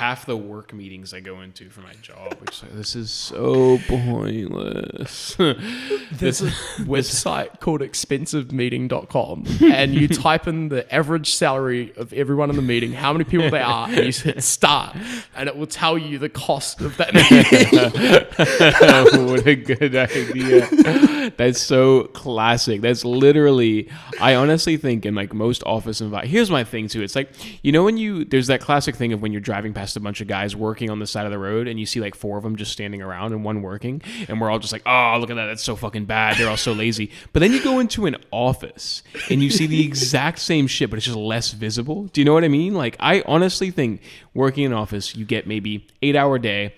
half the work meetings I go into for my job, which this is so pointless. There's a website called expensivemeeting.com, and you type in the average salary of everyone in the meeting, how many people there are, and you hit start, and it will tell you the cost of that meeting. What a good idea. That's so classic. That's literally, I honestly think in like most office environments, here's my thing too. It's like, when there's that classic thing of when you're driving past a bunch of guys working on the side of the road and you see like 4 of them just standing around and one working, and we're all just like, oh, look at that. That's so fucking bad. They're all so lazy. But then you go into an office and you see the exact same shit, but it's just less visible. Do you know what I mean? Like, I honestly think working in an office, you get maybe 8-hour day,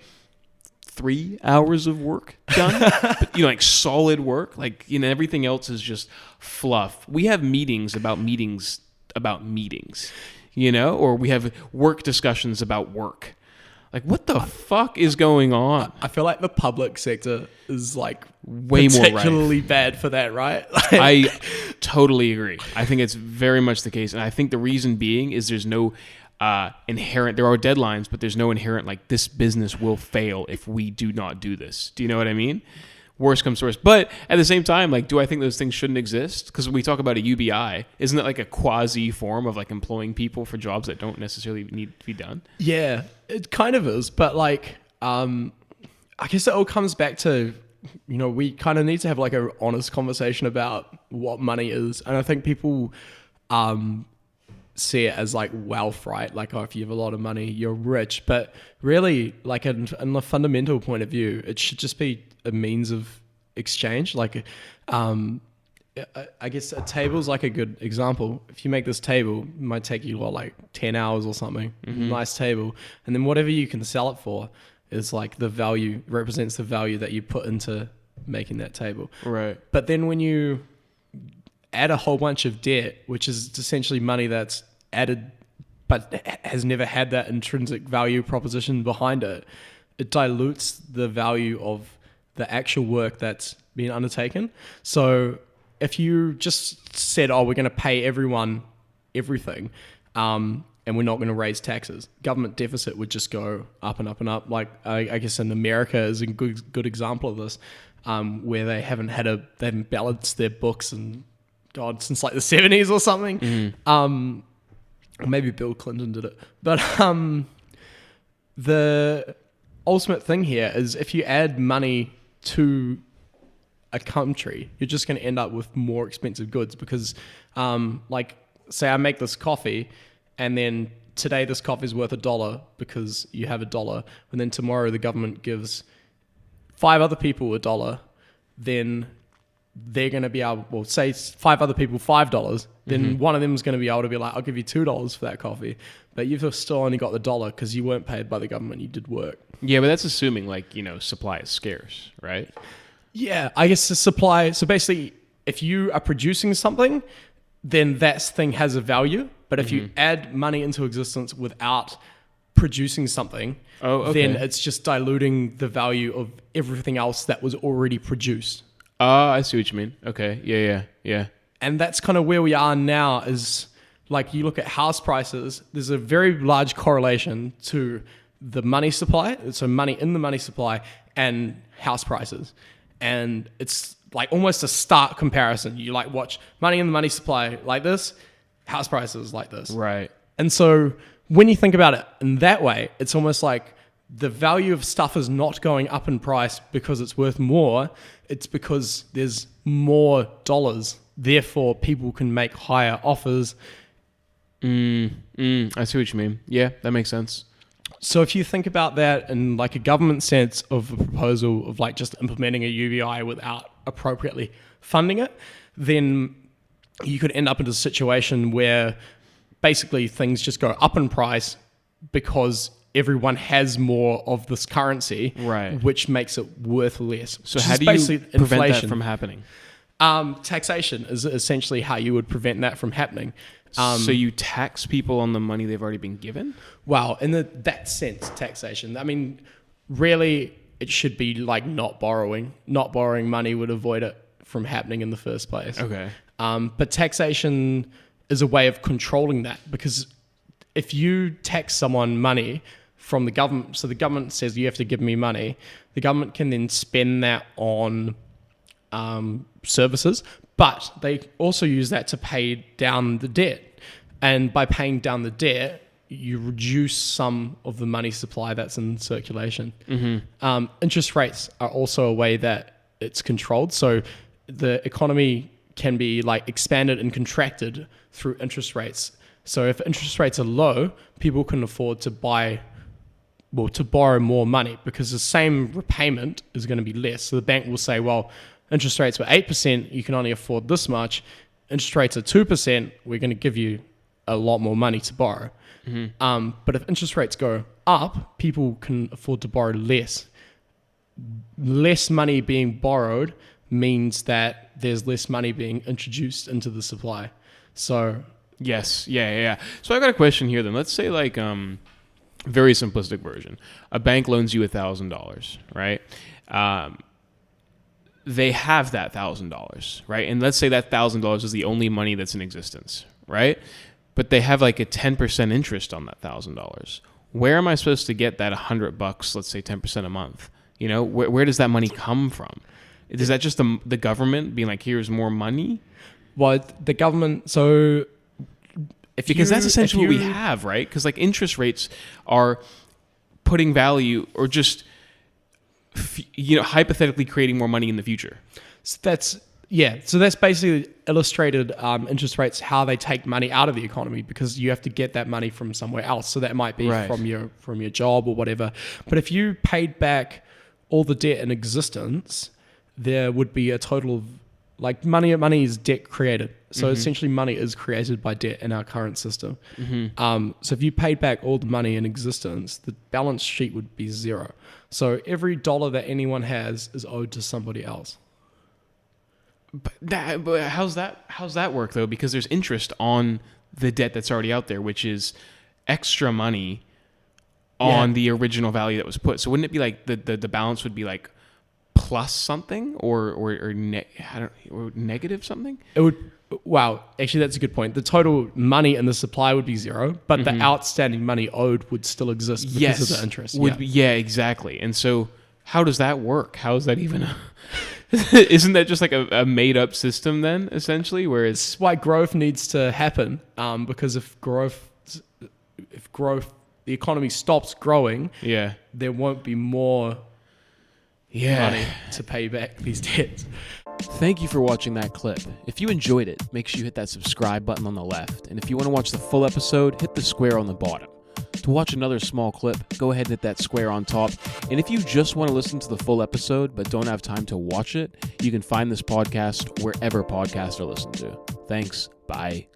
3 hours of work done, but, like solid work. Like, everything else is just fluff. We have meetings, or we have work discussions about work. Like, what the fuck is going on? I feel like the public sector is like way more particularly bad for that, right? Like, I totally agree. I think it's very much the case. And I think the reason being is there's no inherent, there are deadlines, but there's no inherent, like, this business will fail if we do not do this. Do you know what I mean? Worst comes to worst. But at the same time, like, do I think those things shouldn't exist? Because when we talk about a UBI, isn't it like a quasi form of like employing people for jobs that don't necessarily need to be done? Yeah, it kind of is. But like, I guess it all comes back to, we kind of need to have like an honest conversation about what money is. And I think people see it as like wealth, right? Like, oh, if you have a lot of money, you're rich. But really, like in the fundamental point of view, it should just be a means of exchange. Like, I guess a table's like a good example. If you make this table, it might take you like 10 hours or something. Mm-hmm. Nice table. And then whatever you can sell it for is like the value, represents the value that you put into making that table. Right. But then when you add a whole bunch of debt, which is essentially money that's added but has never had that intrinsic value proposition behind it, it dilutes the value of the actual work that's been undertaken. So if you just said, oh, we're going to pay everyone everything, and we're not going to raise taxes, government deficit would just go up and up and up. Like, I guess in America is a good example of this, where they haven't balanced their books and since like the 70s or something. Mm-hmm. Or maybe Bill Clinton did it. But the ultimate thing here is if you add money to a country, you're just going to end up with more expensive goods because, like, say I make this coffee and then today this coffee is worth $1 because you have $1, and then tomorrow the government gives 5 other people $1, then they're going to be able, well, say 5 other people $5, then mm-hmm. one of them is going to be able to be like, I'll give you $2 for that coffee, but you've still only got the $1 because you weren't paid by the government, you did work. Yeah, but that's assuming like, supply is scarce, right? Yeah, I guess the supply, so basically if you are producing something, then that thing has a value, but if mm-hmm. you add money into existence without producing something, then it's just diluting the value of everything else that was already produced. I see what you mean. Okay. Yeah. And that's kind of where we are now is like you look at house prices, there's a very large correlation to the money supply, so money in the money supply and house prices. And it's like almost a stark comparison. You like watch money in the money supply like this, house prices like this. Right. And so when you think about it in that way, it's almost like the value of stuff is not going up in price because it's worth more. It's because there's more dollars. Therefore, people can make higher offers. I see what you mean. Yeah, that makes sense. So if you think about that in like a government sense of a proposal of like just implementing a UBI without appropriately funding it, then you could end up in a situation where basically things just go up in price because everyone has more of this currency, right? Which makes it worth less. So how do you prevent that from happening? Taxation is essentially how you would prevent that from happening. So you tax people on the money they've already been given? Well, in that sense, taxation. I mean, really, it should be like not borrowing. Not borrowing money would avoid it from happening in the first place. Okay. But taxation is a way of controlling that, because if you tax someone money from the government. So the government says you have to give me money. The government can then spend that on services, but they also use that to pay down the debt. And by paying down the debt, you reduce some of the money supply that's in circulation. Interest rates are also a way that it's controlled. So the economy can be like expanded and contracted through interest rates. So if interest rates are low, people can afford to borrow more money because the same repayment is going to be less. So the bank will say, well, interest rates were 8%, you can only afford this much. Interest rates are 2%, we're going to give you a lot more money to borrow. But if interest rates go up, people can afford to borrow less. Less money being borrowed means that there's less money being introduced into the supply. So yes, yeah. So I got a question here then. Let's say like very simplistic version. A bank loans you $1,000, right? They have that $1,000, right? And let's say that $1,000 is the only money that's in existence, right? But they have like a 10% interest on that $1,000. Where am I supposed to get that $100? Let's say 10% a month. You know, where does that money come from? Is that just the government being like, here's more money? Well, the government. So because that's essentially what we have, right? Because like interest rates are putting value or just hypothetically creating more money in the future. So that's basically illustrated interest rates, how they take money out of the economy because you have to get that money from somewhere else. So that might be from your job or whatever. But if you paid back all the debt in existence, there would be a total of like money is debt created. So essentially money is created by debt in our current system. So if you paid back all the money in existence, the balance sheet would be zero. So every dollar that anyone has is owed to somebody else. But how's that work though? Because there's interest on the debt that's already out there, which is extra money on the original value that was put. So wouldn't it be like the balance would be like plus something or negative something? It would. Wow, actually that's a good point. The total money and the supply would be zero, but the outstanding money owed would still exist because of the interest. Exactly. And so how does that work? How is that even isn't that just like a made up system then, essentially? Where it's why growth needs to happen. Because if growth, the economy stops growing, there won't be more money to pay back these debts. Thank you for watching that clip. If you enjoyed it, make sure you hit that subscribe button on the left. And if you want to watch the full episode, hit the square on the bottom. To watch another small clip, go ahead and hit that square on top. And if you just want to listen to the full episode but don't have time to watch it, you can find this podcast wherever podcasts are listened to. Thanks. Bye.